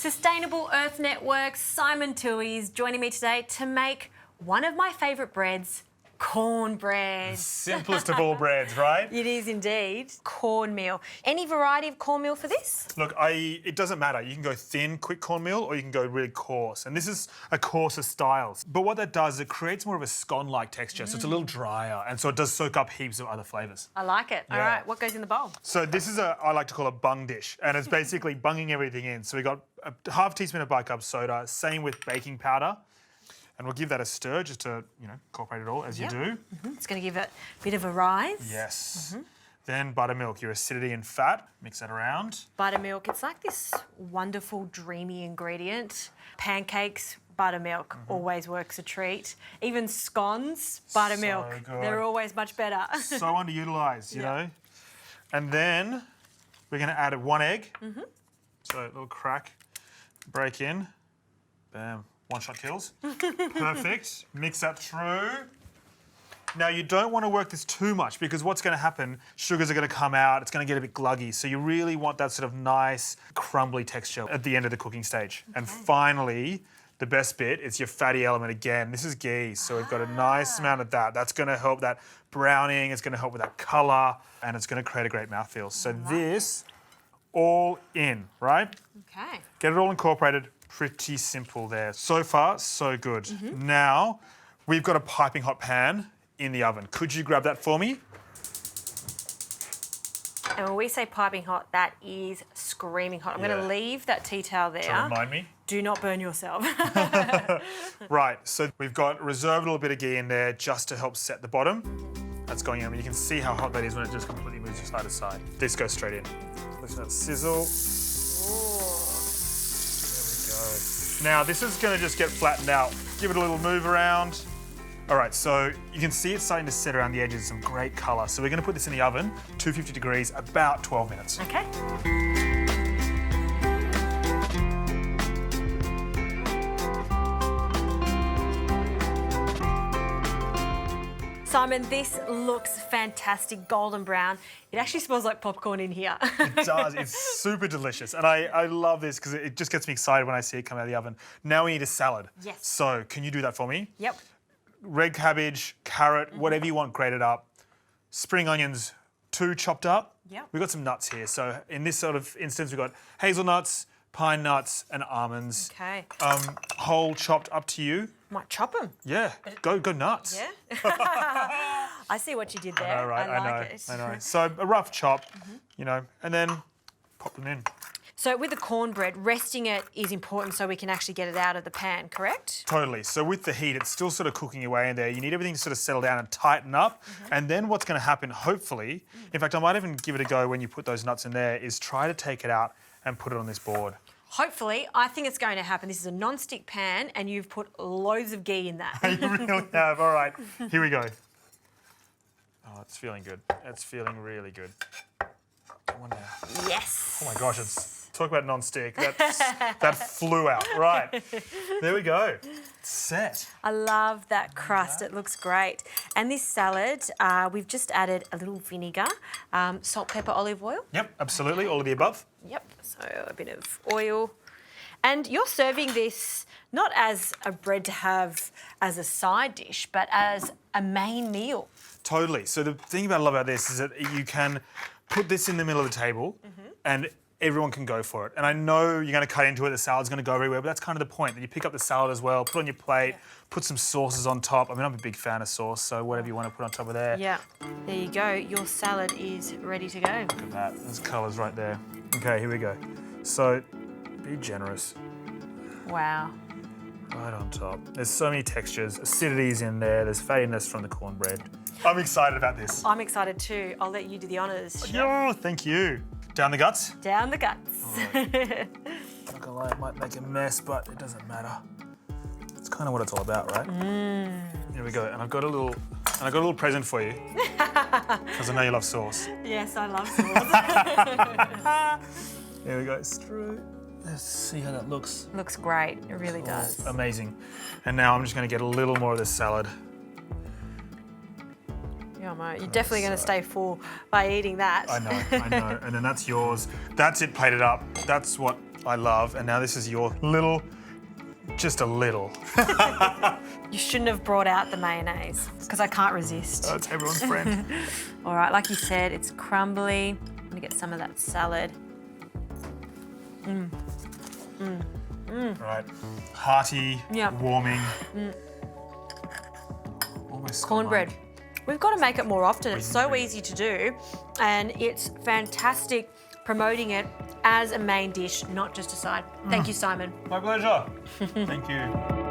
Sustainable Earth Network's Simon Toohey is joining me today to make one of my favourite breads, cornbread. Simplest of all breads, right? It is indeed. Cornmeal. Any variety of cornmeal for this? Look, it doesn't matter. You can go thin, quick cornmeal, or you can go really coarse. And this is a coarser style. But what that does, it creates more of a scone-like texture. So it's a little drier, and so it does soak up heaps of other flavours. I like it. Yeah. All right, what goes in the bowl? So this is I like to call a bung dish, and it's basically bunging everything in. So we got a half teaspoon of bicarb soda, same with baking powder. And we'll give that a stir just to, incorporate it all as you do. It's going to give it a bit of a rise. Yes. Then buttermilk, your acidity and fat. Mix that around. Buttermilk, it's like this wonderful, dreamy ingredient. Pancakes, buttermilk, always works a treat. Even scones, buttermilk. So good. They're always much better. So underutilised, you know. And then we're going to add 1 egg. So a little crack, break in. Bam. One shot kills. Perfect. Mix that through. Now, you don't want to work this too much because what's going to happen, sugars are going to come out, it's going to get a bit gluggy. So you really want that sort of nice, crumbly texture at the end of the cooking stage. And finally, the best bit is your fatty element again. This is ghee, so we've got a nice amount of that. That's going to help that browning, it's going to help with that colour, and it's going to create a great mouthfeel. So this, all in, right? Okay. Get it all incorporated. Pretty simple there. So far, so good. Now, we've got a piping hot pan in the oven. Could you grab that for me? And when we say piping hot, that is screaming hot. I'm going to leave that tea towel there. To remind me. Do not burn yourself. Right, so we've got reserved a little bit of ghee in there just to help set the bottom. That's going in. I mean, you can see how hot that is when it just completely moves side to side. This goes straight in. Listen to that sizzle. Now, this is going to just get flattened out. Give it a little move around. All right, so you can see it's starting to set around the edges, some great colour. So we're going to put this in the oven, 250 degrees, about 12 minutes. Okay. Simon, this looks fantastic, golden brown. It actually smells like popcorn in here. It does. It's super delicious. And I love this because it just gets me excited when I see it come out of the oven. Now we need a salad. Yes. So can you do that for me? Yep. Red cabbage, carrot, whatever you want grated up. Spring onions, 2 chopped up. Yep. We've got some nuts here. So in this sort of instance, we've got hazelnuts, pine nuts, and almonds. Okay. Whole chopped up to you. Might chop them. Yeah, go nuts. Yeah. I see what you did there. I know, right? I like it. I know. So a rough chop, and then pop them in. So with the cornbread, resting it is important so we can actually get it out of the pan, correct? Totally. So with the heat, it's still sort of cooking away in there. You need everything to sort of settle down and tighten up. And then what's going to happen, hopefully, in fact, I might even give it a go when you put those nuts in there, is try to take it out and put it on this board. Hopefully, I think it's going to happen. This is a non-stick pan and you've put loads of ghee in that. You really have. All right, here we go. Oh, it's feeling good. It's feeling really good. Come on now. Yes. Oh my gosh, talk about non-stick. That flew out. Right, there we go. It's set. I love that crust. It looks great. And this salad, we've just added a little vinegar, salt, pepper, olive oil. Yep, absolutely. All of the above. Yep, so a bit of oil. And you're serving this not as a bread to have as a side dish, but as a main meal. Totally. So the thing I love about this is that you can put this in the middle of the table and everyone can go for it. And I know you're going to cut into it, the salad's going to go everywhere, but that's kind of the point, that you pick up the salad as well, put it on your plate, put some sauces on top. I mean, I'm a big fan of sauce, so whatever you want to put on top of there. Yeah, there you go. Your salad is ready to go. Look at that. There's colours right there. Okay, here we go. So be generous. Wow. Right on top. There's so many textures. Acidity's in there. There's fattiness from the cornbread. I'm excited about this. I'm excited too. I'll let you do the honours. Yeah, thank you. Down the guts? Down the guts. Right. Not gonna lie, it might make a mess, but it doesn't matter. It's kind of what it's all about, right? Here we go. And I've got a little present for you. Because I know you love sauce. Yes, I love sauce. Here we go. Straight. Let's see how that looks. Looks great. It really does. Amazing. And now I'm just going to get a little more of this salad. Yeah, mate, you're definitely going to stay full by eating that. I know. And then that's yours. That's it plated up. That's what I love, and now this is your little, just a little. You shouldn't have brought out the mayonnaise because I can't resist. It's everyone's friend. All right, like you said, it's crumbly. I'm gonna get some of that salad. Right, hearty, Yep. warming. Almost Cornbread. We've got to make it more often. It's so easy to do, and it's fantastic promoting it as a main dish, not just a side. Thank you, Simon. My pleasure. Thank you.